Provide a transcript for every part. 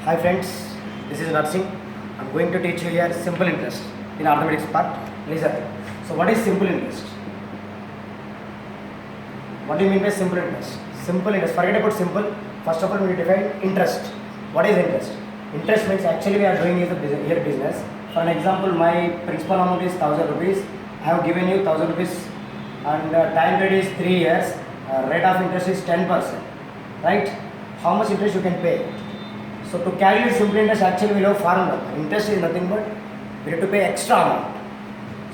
Hi friends, this is Narsing. I'm going to teach you here simple interest in arithmetics part. Listen. So what is simple interest? What do you mean by simple interest? Simple interest. Forget about simple. First of all, we define interest. What is interest? Interest means actually we are doing here business. For an example, my principal amount is 1000 rupees. I have given you 1000 rupees and time period is 3 years. Rate of interest is 10%. Right? How much interest you can pay? So to calculate simple interest, actually we have formula. Interest is nothing but we have to pay extra amount.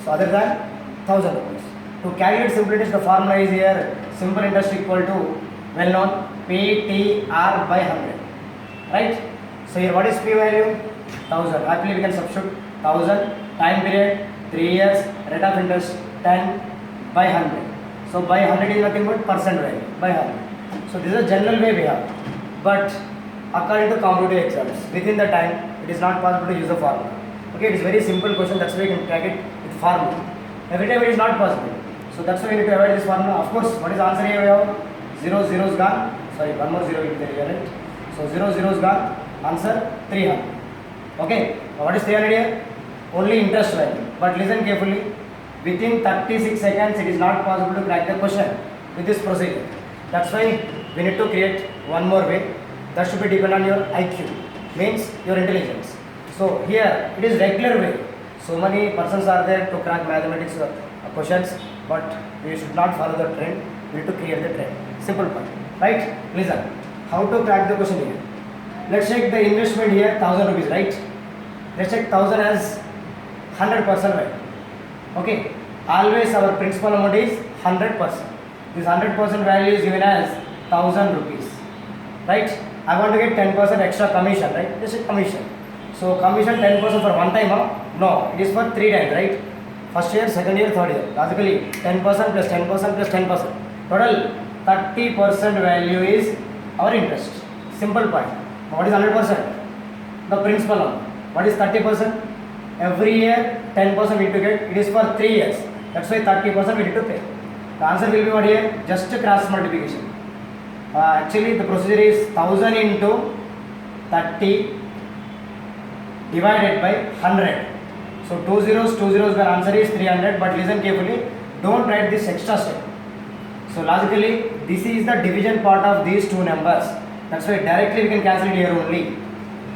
So other than 1000 rupees. To calculate simple interest, the formula is here. Simple interest equal to well known PTR by 100. Right? So here what is P value? 1000. Happily we can substitute 1000. Time period 3 years. Rate of interest 10 by 100. So by 100 is nothing but percent value by 100. So this is a general way we have. But according to competitive exams, within the time it is not possible to use the formula. Okay, it is very simple question, that's why you can track it with formula. Every time it is not possible. So that's why we need to avoid this formula. Of course, what is the answer here? We have 0 zeros gone. Sorry, one more 0 will be there, right? So 0 zeros gone. Answer 300. Okay, now what is 300 here? Only interest value. But listen carefully. Within 36 seconds, it is not possible to crack the question with this procedure. That's why we need to create one more way. That should be depend on your IQ, means your intelligence. So here it is regular way. So many persons are there to crack mathematics questions, but we should not follow the trend. We need to create the trend. Simple point, right? Listen, how to crack the question here? Let's check the investment here, 1000 rupees, right? Let's check 1000 as 100%, right? Okay. Always our principal amount is 100%. This 100% value is given as 1000 rupees, right? I want to get 10% extra commission, right? This is commission. So commission 10% for one time, huh? No, it is for 3 times, right? First year, second year, third year. Logically, 10% plus 10% plus 10%. Total 30% value is our interest. Simple point. What is 100%? The principal amount. What is 30%? Every year 10% we need to get. It is for 3 years. That's why 30% we need to pay. The answer will be what here? Just cross multiplication. Actually the procedure is 1000 into 30 divided by 100. So 2 zeros, the answer is 300, but listen carefully, don't write this extra step. So logically this is the division part of these two numbers. That's why directly we can cancel it here only.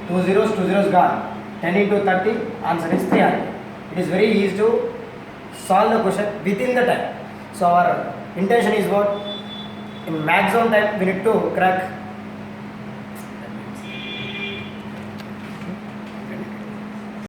2 zeros gone. 10 into 30, answer is 300. It is very easy to solve the question within the time. So our intention is what? In maximum time we need to crack